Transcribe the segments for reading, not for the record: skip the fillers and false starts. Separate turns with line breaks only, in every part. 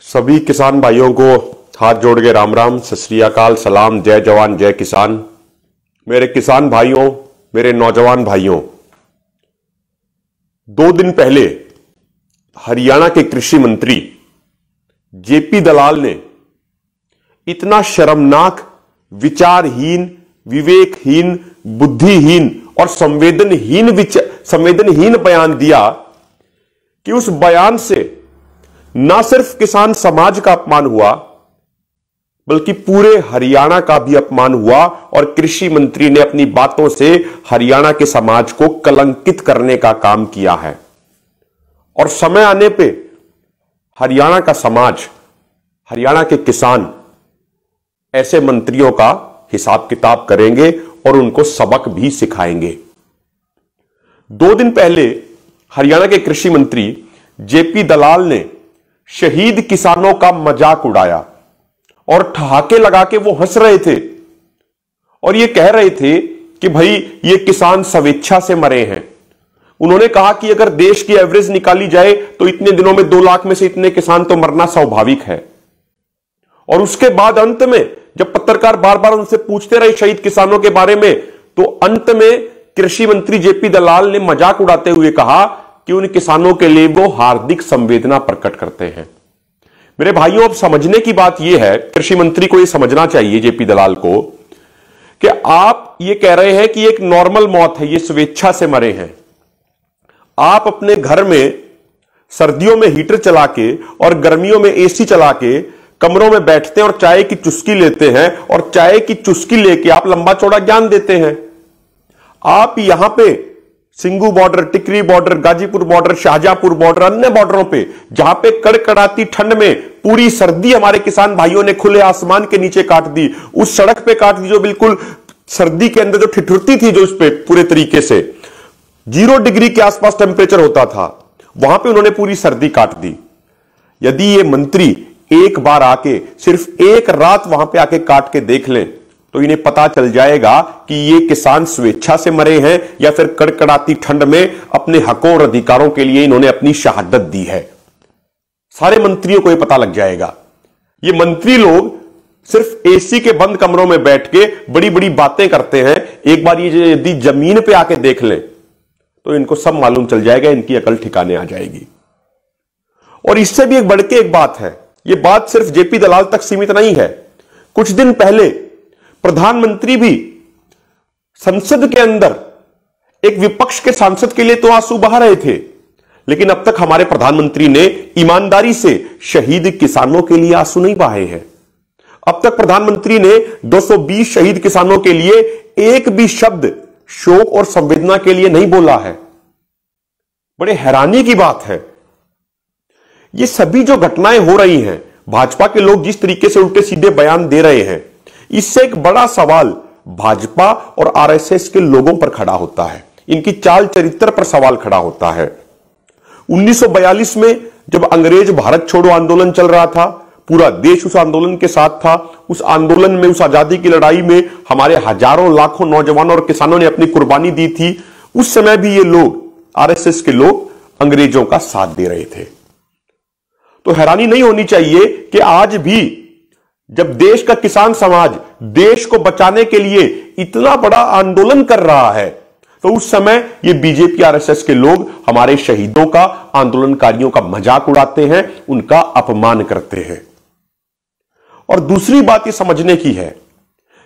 सभी किसान भाइयों को हाथ जोड़ के राम राम, सत श्री अकाल, सलाम, जय जवान जय किसान। मेरे किसान भाइयों, मेरे नौजवान भाइयों, 2 दिन पहले हरियाणा के कृषि मंत्री जेपी दलाल ने इतना शर्मनाक, विचारहीन, विवेकहीन, बुद्धिहीन और संवेदनहीन बयान दिया कि उस बयान से ना सिर्फ किसान समाज का अपमान हुआ बल्कि पूरे हरियाणा का भी अपमान हुआ और कृषि मंत्री ने अपनी बातों से हरियाणा के समाज को कलंकित करने का काम किया है। और समय आने पे हरियाणा का समाज, हरियाणा के किसान ऐसे मंत्रियों का हिसाब किताब करेंगे और उनको सबक भी सिखाएंगे। 2 दिन पहले हरियाणा के कृषि मंत्री जेपी दलाल ने शहीद किसानों का मजाक उड़ाया और ठहाके लगा के वो हंस रहे थे और ये कह रहे थे कि भाई ये किसान स्वेच्छा से मरे हैं। उन्होंने कहा कि अगर देश की एवरेज निकाली जाए तो इतने दिनों में 2 लाख में से इतने किसान तो मरना स्वाभाविक है। और उसके बाद अंत में जब पत्रकार बार बार उनसे पूछते रहे शहीद किसानों के बारे में, तो अंत में कृषि मंत्री जेपी दलाल ने मजाक उड़ाते हुए कहा कि उन किसानों के लिए वो हार्दिक संवेदना प्रकट करते हैं। मेरे भाइयों, अब समझने की बात यह है, कृषि मंत्री को यह समझना चाहिए जेपी दलाल को, कि आप ये कह रहे हैं कि एक नॉर्मल मौत है, ये स्वेच्छा से मरे हैं। आप अपने घर में सर्दियों में हीटर चला के और गर्मियों में एसी चला के कमरों में बैठते हैं और चाय की चुस्की लेते हैं और चाय की चुस्की लेके आप लंबा चौड़ा ज्ञान देते हैं। आप यहां पे Singhu border, Tikri border, Ghazipur border, Shahjahanpur border, अन्य बॉर्डरों पे जहां पे कड़कड़ाती ठंड में पूरी सर्दी हमारे किसान भाइयों ने खुले आसमान के नीचे काट दी, उस सड़क पे काट दी जो बिल्कुल सर्दी के अंदर जो ठिठुरती थी, जो उस पे पूरे तरीके से 0 डिग्री के आसपास टेम्परेचर होता था, वहां पे उन्होंने पूरी सर्दी काट दी। यदि ये मंत्री एक बार आके सिर्फ एक रात वहां पे आके काट के देख लें तो इन्हें पता चल जाएगा कि ये किसान स्वेच्छा से मरे हैं या फिर कड़कड़ाती ठंड में अपने हकों और अधिकारों के लिए इन्होंने अपनी शहादत दी है। सारे मंत्रियों को यह पता लग जाएगा। ये मंत्री लोग सिर्फ एसी के बंद कमरों में बैठ के बड़ी बड़ी बातें करते हैं। एक बार ये यदि जमीन पे आके देख लें तो इनको सब मालूम चल जाएगा, इनकी अकल ठिकाने आ जाएगी। और इससे भी एक बढ़ के एक बात है, यह बात सिर्फ जेपी दलाल तक सीमित नहीं है। कुछ दिन पहले प्रधानमंत्री भी संसद के अंदर एक विपक्ष के सांसद के लिए तो आंसू बहा रहे थे, लेकिन अब तक हमारे प्रधानमंत्री ने ईमानदारी से शहीद किसानों के लिए आंसू नहीं बहाए हैं। अब तक प्रधानमंत्री ने 220 शहीद किसानों के लिए एक भी शब्द शोक और संवेदना के लिए नहीं बोला है। बड़े हैरानी की बात है, ये सभी जो घटनाएं हो रही हैं, भाजपा के लोग जिस तरीके से उल्टे सीधे बयान दे रहे हैं, इससे एक बड़ा सवाल भाजपा और आरएसएस के लोगों पर खड़ा होता है, इनकी चाल चरित्र पर सवाल खड़ा होता है। 1942 में जब अंग्रेज भारत छोड़ो आंदोलन चल रहा था, पूरा देश उस आंदोलन के साथ था। उस आंदोलन में, उस आजादी की लड़ाई में हमारे हजारों लाखों नौजवानों और किसानों ने अपनी कुर्बानी दी थी। उस समय भी ये लोग, आरएसएस के लोग, अंग्रेजों का साथ दे रहे थे। तो हैरानी नहीं होनी चाहिए कि आज भी जब देश का किसान समाज देश को बचाने के लिए इतना बड़ा आंदोलन कर रहा है, तो उस समय ये बीजेपी आरएसएस के लोग हमारे शहीदों का, आंदोलनकारियों का मजाक उड़ाते हैं, उनका अपमान करते हैं। और दूसरी बात ये समझने की है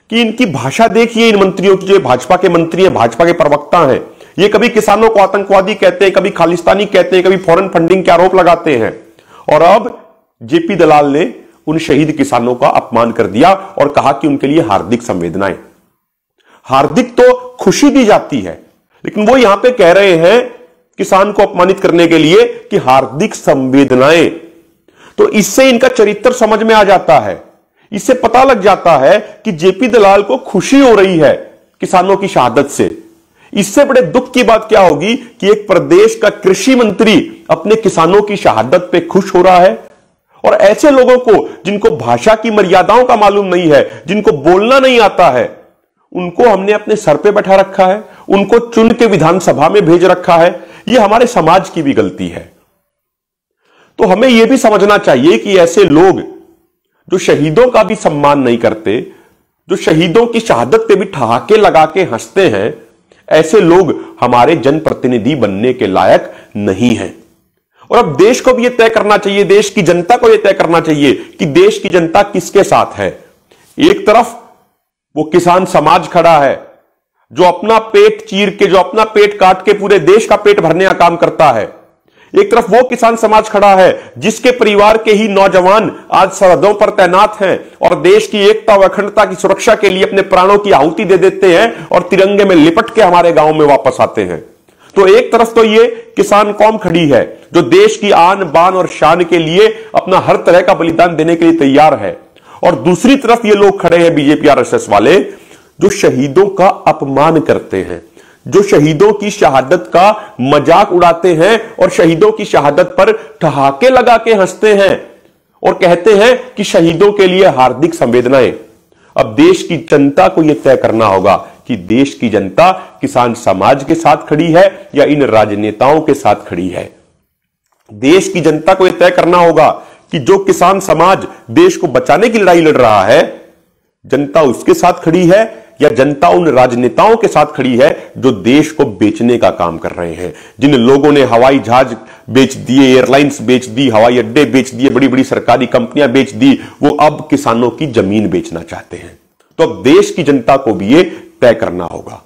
कि इनकी भाषा देखिए, इन मंत्रियों की, जो भाजपा के मंत्री हैं, भाजपा के प्रवक्ता हैं, ये कभी किसानों को आतंकवादी कहते हैं, कभी खालिस्तानी कहते हैं, कभी फॉरेन फंडिंग के आरोप लगाते हैं। और अब जेपी दलाल ने उन शहीद किसानों का अपमान कर दिया और कहा कि उनके लिए हार्दिक संवेदनाएं। हार्दिक तो खुशी दी जाती है, लेकिन वो यहां पे कह रहे हैं किसान को अपमानित करने के लिए कि हार्दिक संवेदनाएं। तो इससे इनका चरित्र समझ में आ जाता है, इससे पता लग जाता है कि जेपी दलाल को खुशी हो रही है किसानों की शहादत से। इससे बड़े दुख की बात क्या होगी कि एक प्रदेश का कृषि मंत्री अपने किसानों की शहादत पे खुश हो रहा है। और ऐसे लोगों को, जिनको भाषा की मर्यादाओं का मालूम नहीं है, जिनको बोलना नहीं आता है, उनको हमने अपने सर पे बैठा रखा है, उनको चुन के विधानसभा में भेज रखा है। यह हमारे समाज की भी गलती है। तो हमें यह भी समझना चाहिए कि ऐसे लोग जो शहीदों का भी सम्मान नहीं करते, जो शहीदों की शहादत पे भी ठहाके लगा के हंसते हैं, ऐसे लोग हमारे जनप्रतिनिधि बनने के लायक नहीं हैं। और अब देश को भी यह तय करना चाहिए, देश की जनता को यह तय करना चाहिए कि देश की जनता किसके साथ है। एक तरफ वो किसान समाज खड़ा है जो अपना पेट चीर के, जो अपना पेट काट के पूरे देश का पेट भरने का काम करता है। एक तरफ वो किसान समाज खड़ा है जिसके परिवार के ही नौजवान आज सरहदों पर तैनात हैं और देश की एकता व अखंडता की सुरक्षा के लिए अपने प्राणों की आहुति दे देते हैं और तिरंगे में लिपट के हमारे गांव में वापस आते हैं। तो एक तरफ तो ये किसान कौम खड़ी है जो देश की आन बान और शान के लिए अपना हर तरह का बलिदान देने के लिए तैयार है, और दूसरी तरफ ये लोग खड़े हैं बीजेपी आरएसएस वाले जो शहीदों का अपमान करते हैं, जो शहीदों की शहादत का मजाक उड़ाते हैं और शहीदों की शहादत पर ठहाके लगा के हंसते हैं और कहते हैं कि शहीदों के लिए हार्दिक संवेदनाएं। अब देश की जनता को यह तय करना होगा कि देश की जनता किसान समाज के साथ खड़ी है या इन राजनेताओं के साथ खड़ी है। देश की जनता को यह तय करना होगा कि जो किसान समाज देश को बचाने की लड़ाई लड़ रहा है, जनता उसके साथ खड़ी है या जनता उन राजनेताओं के साथ खड़ी है जो देश को बेचने का काम कर रहे हैं, जिन लोगों ने हवाई जहाज बेच दिए, एयरलाइंस बेच दी, हवाई अड्डे बेच दिए, बड़ी बड़ी सरकारी कंपनियां बेच दी, वो अब किसानों की जमीन बेचना चाहते हैं। तो अब देश की जनता को भी ये तय करना होगा।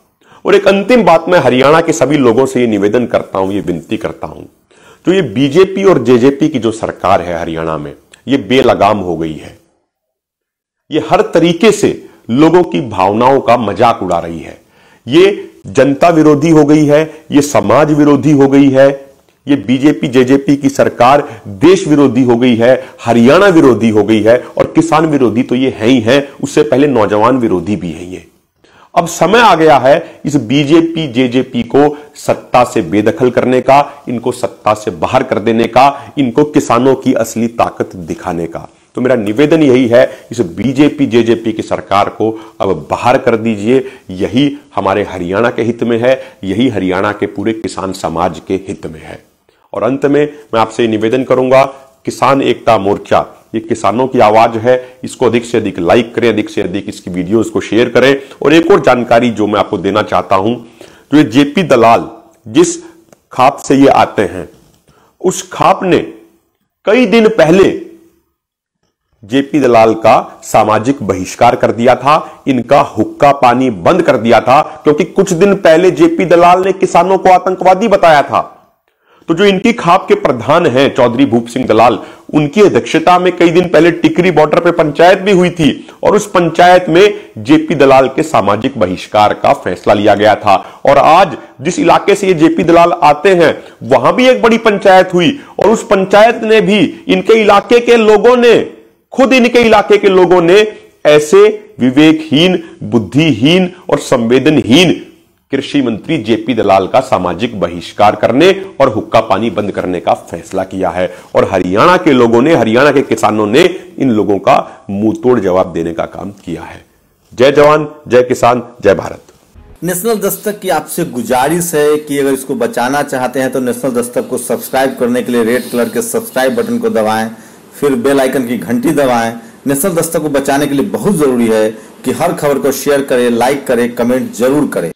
और एक अंतिम बात मैं हरियाणा के सभी लोगों से ये निवेदन करता हूं, ये विनती करता हूं, तो ये बीजेपी और जेजेपी की जो सरकार है हरियाणा में, ये बेलगाम हो गई है। ये हर तरीके से लोगों की भावनाओं का मजाक उड़ा रही है। ये जनता विरोधी हो गई है, ये समाज विरोधी हो गई है, ये बीजेपी जेजेपी की सरकार देश विरोधी हो गई है, हरियाणा विरोधी हो गई है, और किसान विरोधी तो ये है ही है, उससे पहले नौजवान विरोधी भी है ये। अब समय आ गया है इस बीजेपी जेजेपी को सत्ता से बेदखल करने का, इनको सत्ता से बाहर कर देने का, इनको किसानों की असली ताकत दिखाने का। तो मेरा निवेदन यही है, इस बीजेपी जेजेपी की सरकार को अब बाहर कर दीजिए। यही हमारे हरियाणा के हित में है, यही हरियाणा के पूरे किसान समाज के हित में है। और अंत में मैं आपसे निवेदन करूंगा, किसान एकता मोर्चा ये किसानों की आवाज है, इसको अधिक से अधिक लाइक करें, अधिक से अधिक इसकी वीडियोस को शेयर करें। और एक और जानकारी जो मैं आपको देना चाहता हूं, तो ये जेपी दलाल जिस खाप से ये आते हैं, उस खाप ने कई दिन पहले जेपी दलाल का सामाजिक बहिष्कार कर दिया था, इनका हुक्का पानी बंद कर दिया था, क्योंकि कुछ दिन पहले जेपी दलाल ने किसानों को आतंकवादी बताया था। तो जो इनकी खाप के प्रधान हैं चौधरी भूप सिंह दलाल, उनकी अध्यक्षता में कई दिन पहले टिकरी बॉर्डर पे पंचायत भी हुई थी, और उस पंचायत में जेपी दलाल के सामाजिक बहिष्कार का फैसला लिया गया था। और आज जिस इलाके से ये जेपी दलाल आते हैं वहां भी एक बड़ी पंचायत हुई, और उस पंचायत ने भी इनके इलाके के लोगों ने, खुद इनके इलाके के लोगों ने ऐसे विवेकहीन, बुद्धिहीन और संवेदनहीन कृषि मंत्री जेपी दलाल का सामाजिक बहिष्कार करने और हुक्का पानी बंद करने का फैसला किया है। और हरियाणा के लोगों ने, हरियाणा के किसानों ने इन लोगों का मुंहतोड़ जवाब देने का काम किया है। जय जवान, जय किसान, जय भारत।
नेशनल दस्तक की आपसे गुजारिश है कि अगर इसको बचाना चाहते हैं तो नेशनल दस्तक को सब्सक्राइब करने के लिए रेड कलर के सब्सक्राइब बटन को दबाएं, फिर बेल आइकन की घंटी दबाएं। नेशनल दस्तक को बचाने के लिए बहुत जरूरी है कि हर खबर को शेयर करें, लाइक करें, कमेंट जरूर करें।